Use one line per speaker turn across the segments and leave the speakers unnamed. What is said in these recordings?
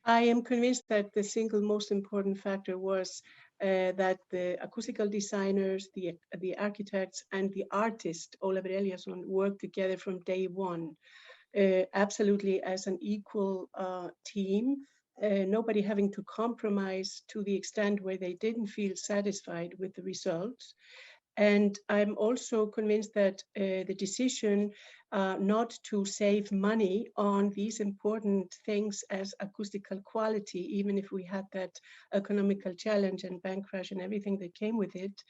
I am convinced that the single most important factor was that the acoustical designers, the architects, and the artist, Ólafur Elíasson, worked together from day one, absolutely as an equal team, nobody having to compromise to the extent where they didn't feel satisfied with the results. And I'm also convinced that the decision not to save money on these important things as acoustical quality, even if we had that economical challenge and bank crash and everything that came with it,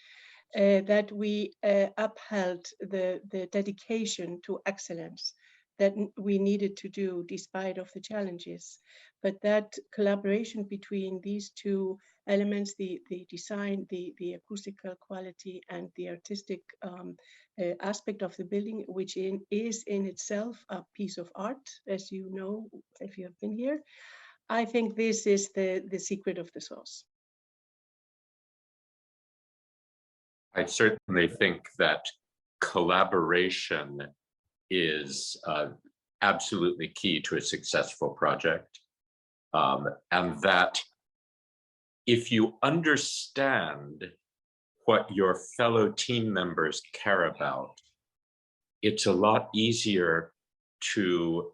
that we upheld the dedication to excellence that we needed to do despite of the challenges. But that collaboration between these two elements, the design, the acoustical quality, and the artistic aspect of the building, which is in itself a piece of art, as you know, if you have been here, I think this is the secret of the sauce.
I certainly think that collaboration is absolutely key to a successful project. And that if you understand what your fellow team members care about, it's a lot easier to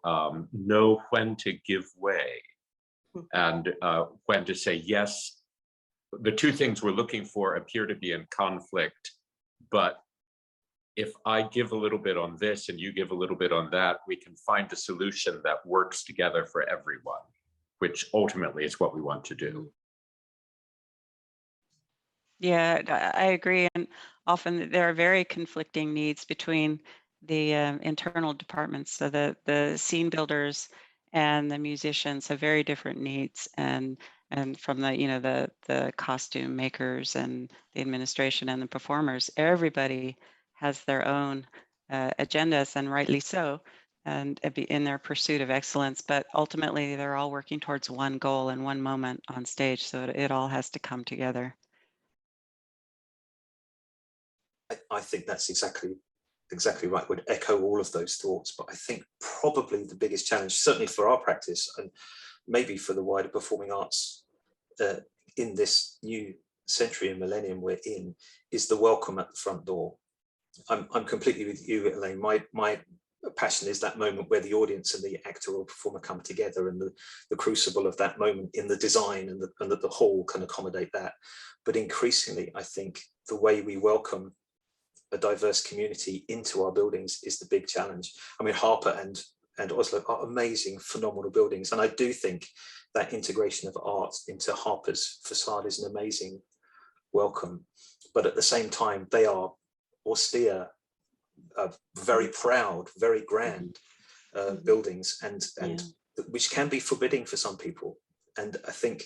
know when to give way and when to say, yes, the two things we're looking for appear to be in conflict, but if I give a little bit on this and you give a little bit on that, we can find a solution that works together for everyone, which ultimately is what we want to do.
Yeah, I agree. And often there are very conflicting needs between the internal departments. So the scene builders and the musicians have very different needs, and from the the costume makers and the administration and the performers, everybody has their own agendas, and rightly so, and in their pursuit of excellence. But ultimately, they're all working towards one goal and one moment on stage. So it all has to come together.
I think that's exactly right. Would echo all of those thoughts. But I think probably the biggest challenge, certainly for our practice, and maybe for the wider performing arts in this new century and millennium we're in, is the welcome at the front door. I'm completely with you, Elaine. My passion is that moment where the audience and the actor or performer come together, and the crucible of that moment in the design and that the hall can accommodate that. But increasingly, I think the way we welcome a diverse community into our buildings is the big challenge. I mean, Harper and Oslo are amazing, phenomenal buildings. And I do think that integration of art into Harper's facade is an amazing welcome. But at the same time, they are austere, very proud, very grand buildings, and which can be forbidding for some people. And I think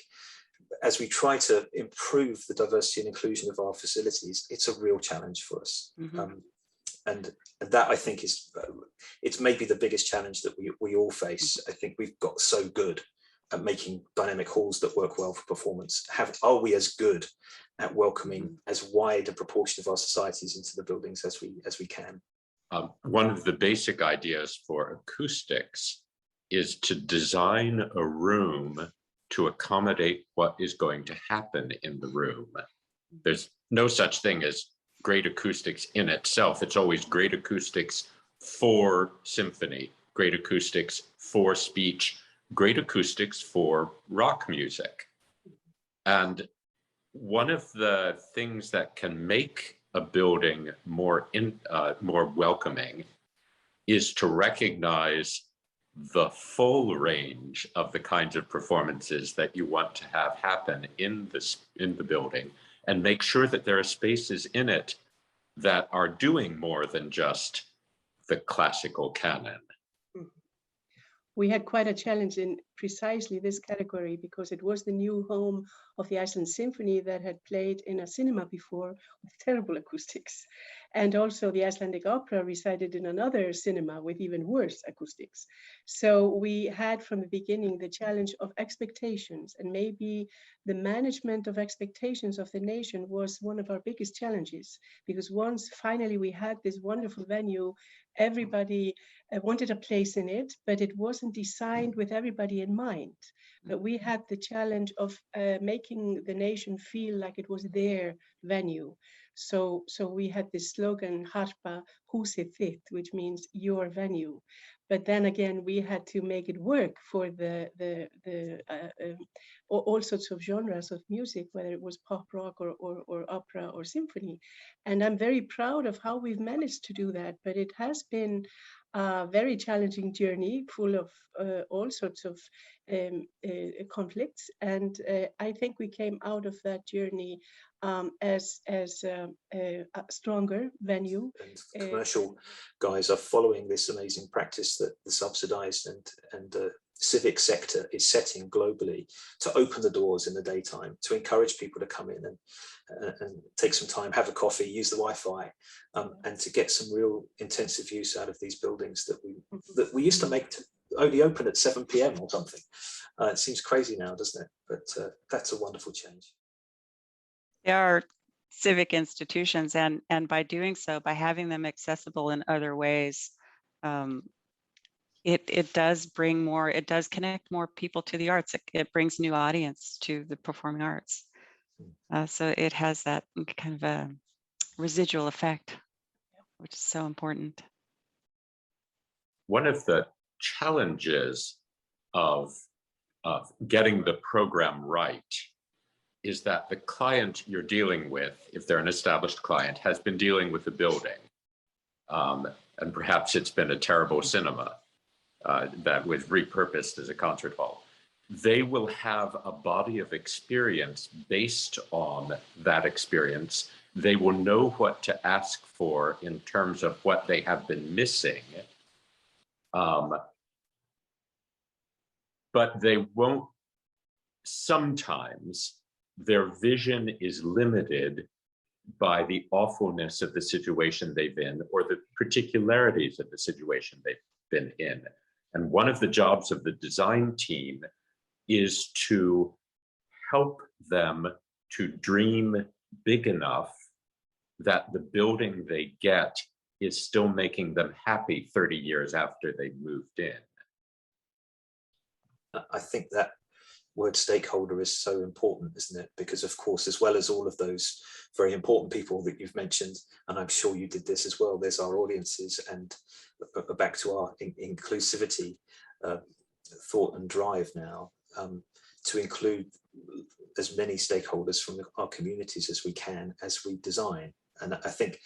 as we try to improve the diversity and inclusion of our facilities, it's a real challenge for us. And that, I think, is it's maybe the biggest challenge that we all face. I think we've got so good at making dynamic halls that work well for performance. Are we as good at welcoming as wide a proportion of our societies into the buildings as we can?
One of the basic ideas for acoustics is to design a room to accommodate what is going to happen in the room. There's no such thing as great acoustics in itself. It's always great acoustics for symphony, great acoustics for speech, great acoustics for rock music. And one of the things that can make a building more welcoming is to recognize the full range of the kinds of performances that you want to have happen in the building, and make sure that there are spaces in it that are doing more than just the classical canon.
We had quite a challenge in precisely this category, because it was the new home of the Iceland Symphony that had played in a cinema before with terrible acoustics. And also the Icelandic Opera recited in another cinema with even worse acoustics. So we had from the beginning the challenge of expectations, and maybe the management of expectations of the nation was one of our biggest challenges, because once finally we had this wonderful venue, everybody wanted a place in it, but it wasn't designed with everybody in mind. But we had the challenge of making the nation feel like it was their venue. So we had this slogan, Harpa Huset Þitt, which means your venue. But then again, we had to make it work for all sorts of genres of music, whether it was pop, rock, or opera or symphony. And I'm very proud of how we've managed to do that. But it has been a very challenging journey, full of all sorts of conflicts. And I think we came out of that journey as a stronger venue.
And commercial guys are following this amazing practice that the subsidized and civic sector is setting globally to open the doors in the daytime, to encourage people to come in and take some time, have a coffee, use the Wi-Fi, and to get some real intensive use out of these buildings that we used to make only open at 7 p.m. or something. It seems crazy now, doesn't it? But that's a wonderful change.
They are civic institutions, and by doing so, by having them accessible in other ways, it does bring more, it does connect more people to the arts. It brings new audience to the performing arts. So it has that kind of a residual effect, which is so important.
One of the challenges of getting the program right is that the client you're dealing with, if they're an established client, has been dealing with the building. And perhaps it's been a terrible cinema that was repurposed as a concert hall. They will have a body of experience based on that experience. They will know what to ask for in terms of what they have been missing. But they won't, sometimes their vision is limited by the awfulness of the situation they've been or the particularities of the situation they've been in. And one of the jobs of the design team is to help them to dream big enough that the building they get is still making them happy 30 years after they moved in.
I think that word stakeholder is so important, isn't it? Because of course, as well as all of those very important people that you've mentioned, and I'm sure you did this as well, there's our audiences, and back to our inclusivity thought and drive now, to include as many stakeholders from our communities as we can as we design. And I think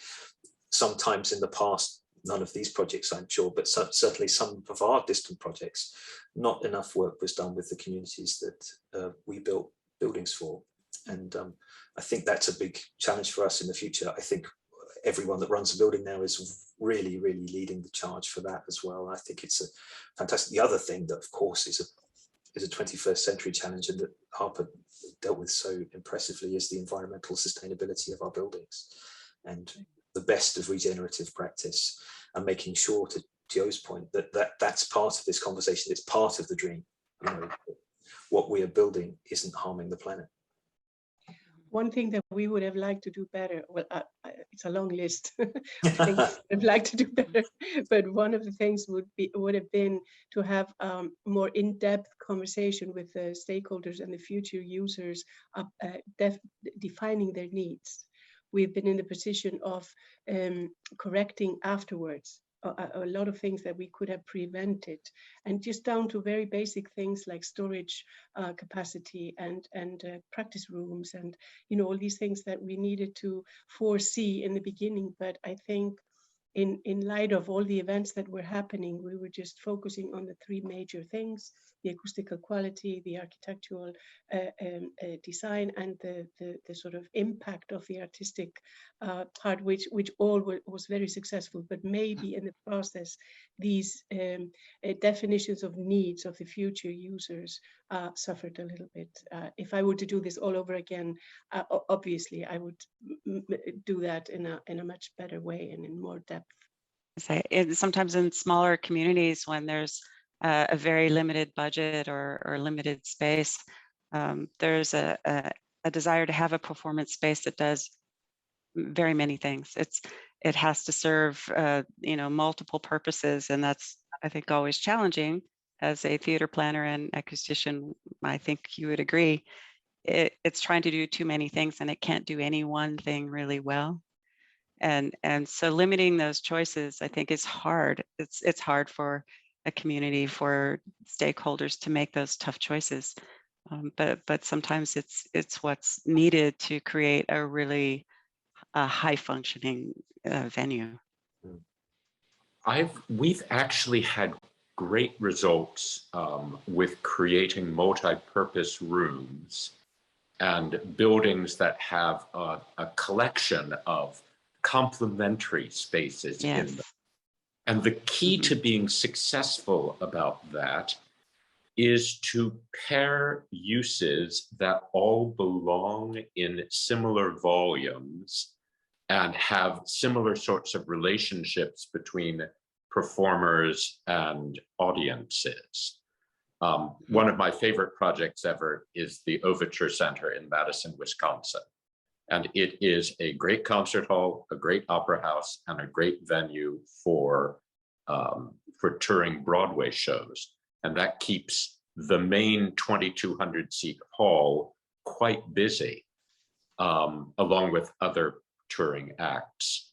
sometimes in the past, none of these projects, I'm sure, but certainly some of our distant projects, not enough work was done with the communities that we built buildings for. And I think that's a big challenge for us in the future. I think everyone that runs a building now is really, really leading the charge for that as well. I think it's a fantastic. The other thing that, of course, is a 21st century challenge, and that Harpa dealt with so impressively, is the environmental sustainability of our buildings. And the best of regenerative practice, and making sure, to Joe's point, that's part of this conversation. It's part of the dream. You know, what we are building isn't harming the planet.
One thing that we would have liked to do better, well, it's a long list of things I'd like to do better, but one of the things would have been to have more in-depth conversation with the stakeholders and the future users, defining their needs. We've been in the position of correcting afterwards a lot of things that we could have prevented, and just down to very basic things like storage capacity and practice rooms, and all these things that we needed to foresee in the beginning. But I think in light of all the events that were happening, we were just focusing on the three major things: the acoustical quality, the architectural design, and the sort of impact of the artistic part, which all was very successful. But maybe in the process, these definitions of needs of the future users suffered a little bit. If I were to do this all over again, obviously I would do that in a much better way and in more depth.
Sometimes in smaller communities, when there's a very limited budget or limited space, there's a desire to have a performance space that does very many things. it has to serve, multiple purposes, and that's, I think, always challenging as a theater planner and acoustician. I think you would agree. It's trying to do too many things, and it can't do any one thing really well. And so limiting those choices, I think, is hard. It's hard for a community, for stakeholders to make those tough choices. But sometimes it's what's needed to create a really high functioning venue.
We've actually had great results with creating multi-purpose rooms and buildings that have a collection of complementary spaces in them. And the key to being successful about that is to pair uses that all belong in similar volumes and have similar sorts of relationships between performers and audiences. One of my favorite projects ever is the Overture Center in Madison, Wisconsin. And it is a great concert hall, a great opera house, and a great venue for touring Broadway shows. And that keeps the main 2,200 seat hall quite busy, along with other touring acts.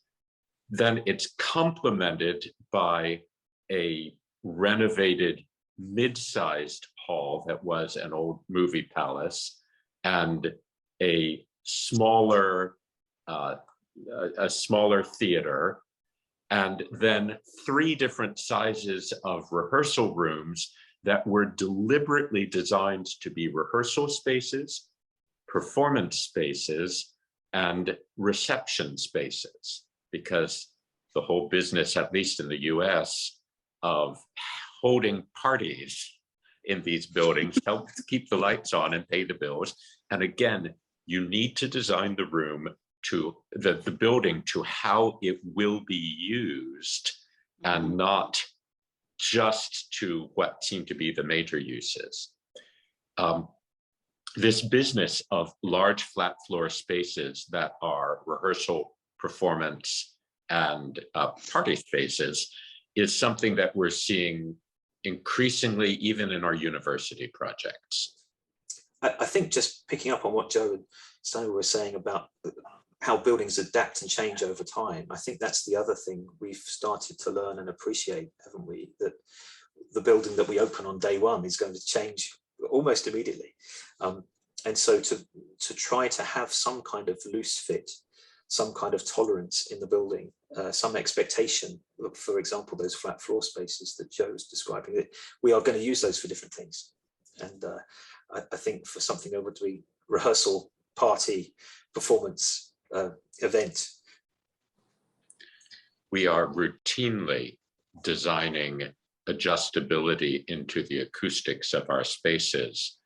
Then it's complemented by a renovated mid-sized hall that was an old movie palace and a smaller theater, and then 3 different sizes of rehearsal rooms that were deliberately designed to be rehearsal spaces, performance spaces, and reception spaces, because the whole business, at least in the US, of holding parties in these buildings helps keep the lights on and pay the bills. And again, you need to design the room to the building to how it will be used, and not just to what seem to be the major uses. This business of large flat floor spaces that are rehearsal, performance, and party spaces is something that we're seeing increasingly even in our university projects.
I think just picking up on what Joe and Stone were saying about how buildings adapt and change over time, I think that's the other thing we've started to learn and appreciate, haven't we? That the building that we open on day one is going to change almost immediately. And so to try to have some kind of loose fit, some kind of tolerance in the building, some expectation, for example, those flat floor spaces that Joe's describing, that we are going to use those for different things. And I think for something over to be rehearsal, party, performance, event.
We are routinely designing adjustability into the acoustics of our spaces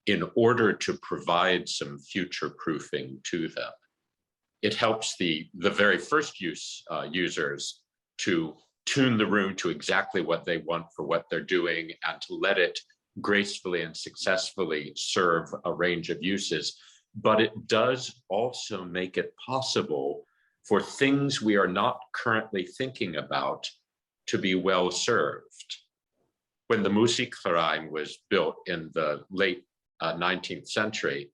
in order to provide some future proofing to them. It helps the very first users to tune the room to exactly what they want for what they're doing, and to let it gracefully and successfully serve a range of uses. But it does also make it possible for things we are not currently thinking about to be well served. When the Musikverein was built in the late 19th century,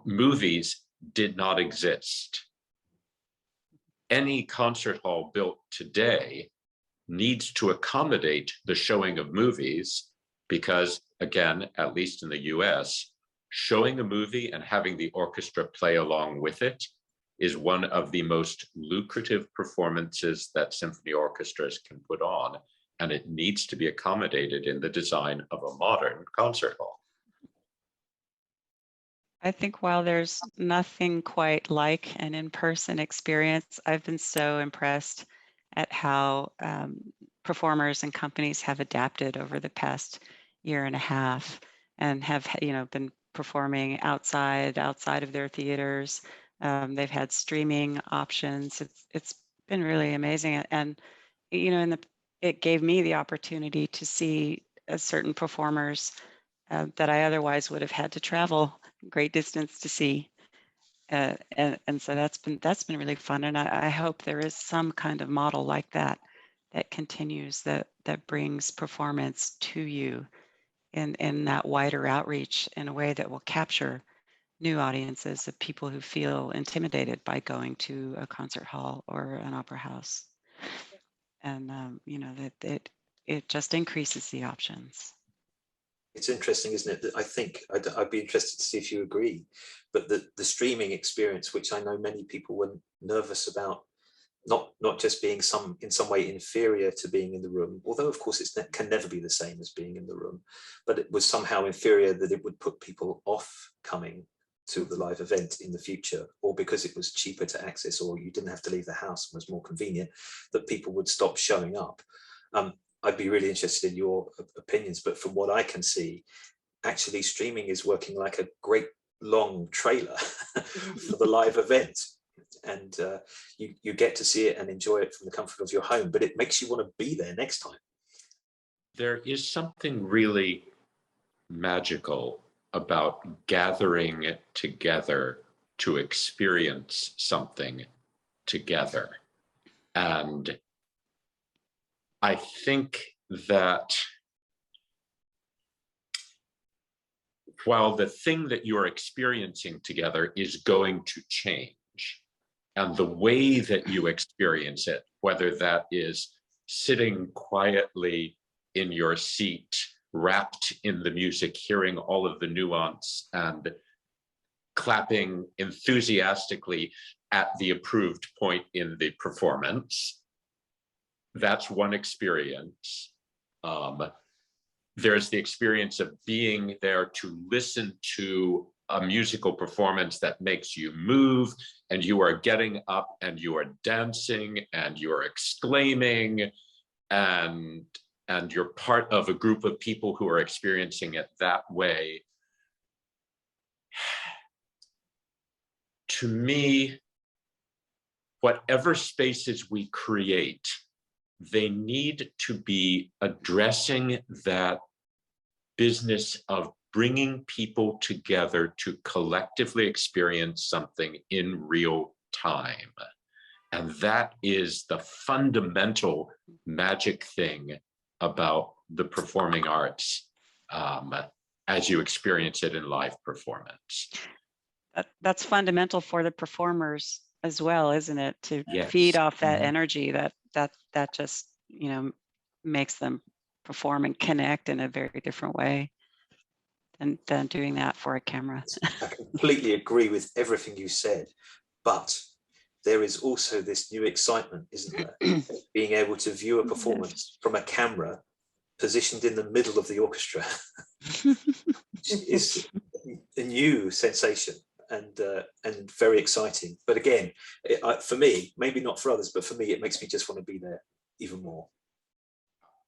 movies did not exist. Any concert hall built today needs to accommodate the showing of movies, because, again, at least in the US, showing a movie and having the orchestra play along with it is one of the most lucrative performances that symphony orchestras can put on, and it needs to be accommodated in the design of a modern concert hall.
I think while there's nothing quite like an in-person experience, I've been so impressed at how performers and companies have adapted over the past year and a half, and have been performing outside of their theaters. They've had streaming options. It's been really amazing, and it gave me the opportunity to see certain performers that I otherwise would have had to travel great distance to see. And so that's been really fun. And I hope there is some kind of model like that that continues, that brings performance to you in that wider outreach in a way that will capture new audiences of people who feel intimidated by going to a concert hall or an opera house. And that it just increases the options.
It's interesting, isn't it? That I think I'd be interested to see if you agree, but the streaming experience, which I know many people were nervous about, not just being in some way inferior to being in the room, although of course it can never be the same as being in the room, but it was somehow inferior, that it would put people off coming to the live event in the future, or because it was cheaper to access, or you didn't have to leave the house and was more convenient, that people would stop showing up. I'd be really interested in your opinions, but from what I can see, actually streaming is working like a great long trailer for the live event. And you get to see it and enjoy it from the comfort of your home, but it makes you want to be there next time.
There is something really magical about gathering together to experience something together. And I think that while the thing that you're experiencing together is going to change, and the way that you experience it, whether that is sitting quietly in your seat, wrapped in the music, hearing all of the nuance and clapping enthusiastically at the approved point in the performance, that's one experience. There's the experience of being there to listen to a musical performance that makes you move, and you are getting up and you are dancing and you're exclaiming, and you're part of a group of people who are experiencing it that way. To me, whatever spaces we create, they need to be addressing that business of bringing people together to collectively experience something in real time. And that is the fundamental magic thing about the performing arts as you experience it in live performance.
That's fundamental for the performers as well, isn't it? To
Yes.
feed off that energy that just, makes them perform and connect in a very different way than doing that for a camera.
I completely agree with everything you said, but there is also this new excitement, isn't there? Being able to view a performance from a camera positioned in the middle of the orchestra is a new sensation and very exciting. But again, for me, maybe not for others, but for me, it makes me just want to be there even more.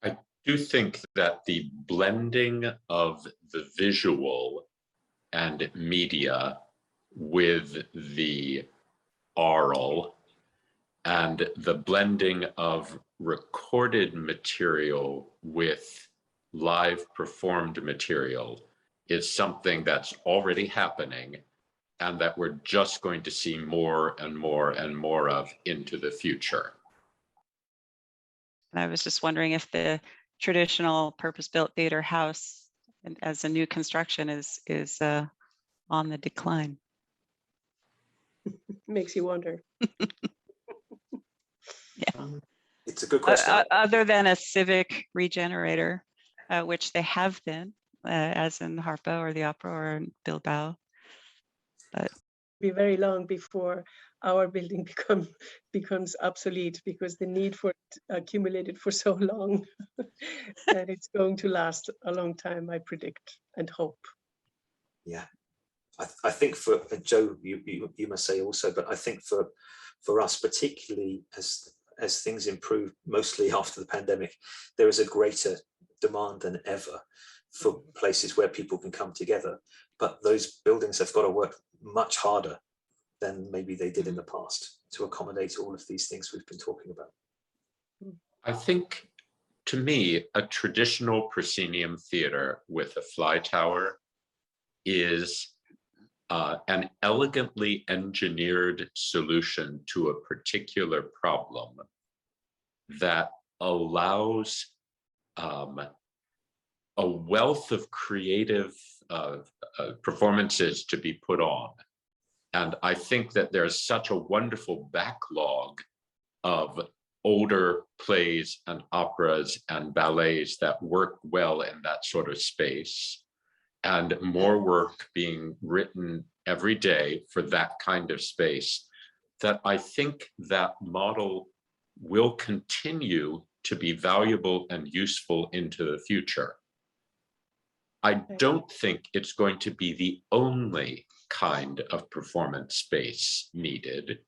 I do think that the blending of the visual and media with the aural, and the blending of recorded material with live performed material is something that's already happening, and that we're just going to see more and more and more of into the future.
I was just wondering if the traditional purpose-built theater house as a new construction is on the decline.
Makes you wonder.
Yeah.
It's a good question.
Other than a civic regenerator, which they have been, as in Harpo or the opera or in Bilbao. But
be very long before our building becomes obsolete, because the need for it accumulated for so long that it's going to last a long time, I predict and hope.
Yeah, I think for Joe, you must say also, but I think for us, particularly as things improve, mostly after the pandemic, there is a greater demand than ever for places where people can come together. But those buildings have got to work much harder than maybe they did in the past to accommodate all of these things we've been talking about.
I think, to me, a traditional proscenium theater with a fly tower is an elegantly engineered solution to a particular problem that allows a wealth of creative performances to be put on. And I think that there's such a wonderful backlog of older plays and operas and ballets that work well in that sort of space, and more work being written every day for that kind of space, that I think that model will continue to be valuable and useful into the future. I don't think it's going to be the only kind of performance space needed.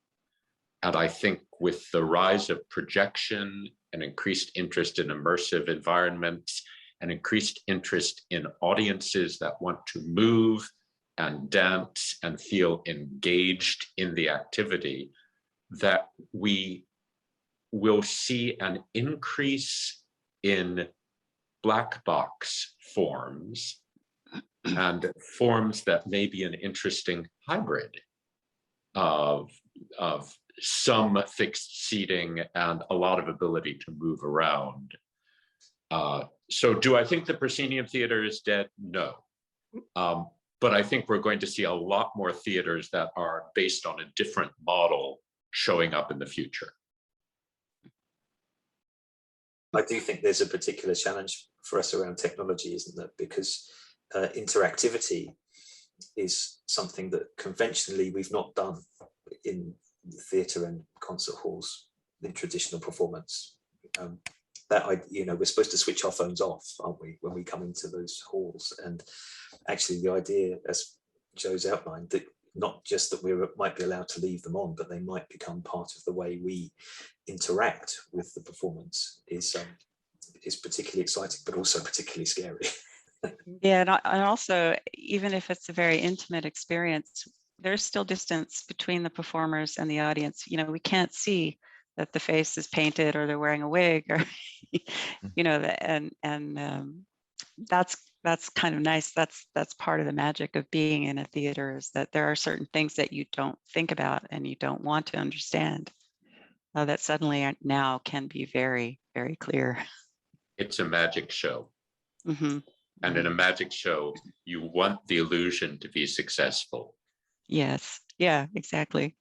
And I think with the rise of projection and increased interest in immersive environments and increased interest in audiences that want to move and dance and feel engaged in the activity, that we will see an increase in black box forms and forms that may be an interesting hybrid of some fixed seating and a lot of ability to move around. So do I think the proscenium theater is dead? No. But I think we're going to see a lot more theaters that are based on a different model showing up in the future.
I do think there's a particular challenge for us around technology, isn't there? Because interactivity is something that conventionally we've not done in theatre and concert halls in traditional performance. We're supposed to switch our phones off, aren't we, when we come into those halls? And actually the idea, as Joe's outlined, that not just that we might be allowed to leave them on, but they might become part of the way we interact with the performance is particularly exciting, but also particularly scary.
Yeah, and also, even if it's a very intimate experience, there's still distance between the performers and the audience. You know, we can't see that the face is painted or they're wearing a wig, or you know, and that's kind of nice. That's part of the magic of being in a theater, is that there are certain things that you don't think about and you don't want to understand, that suddenly now can be very, very clear.
It's a magic show.
Mm-hmm.
And in a magic show, you want the illusion to be successful.
Yes. Yeah, exactly.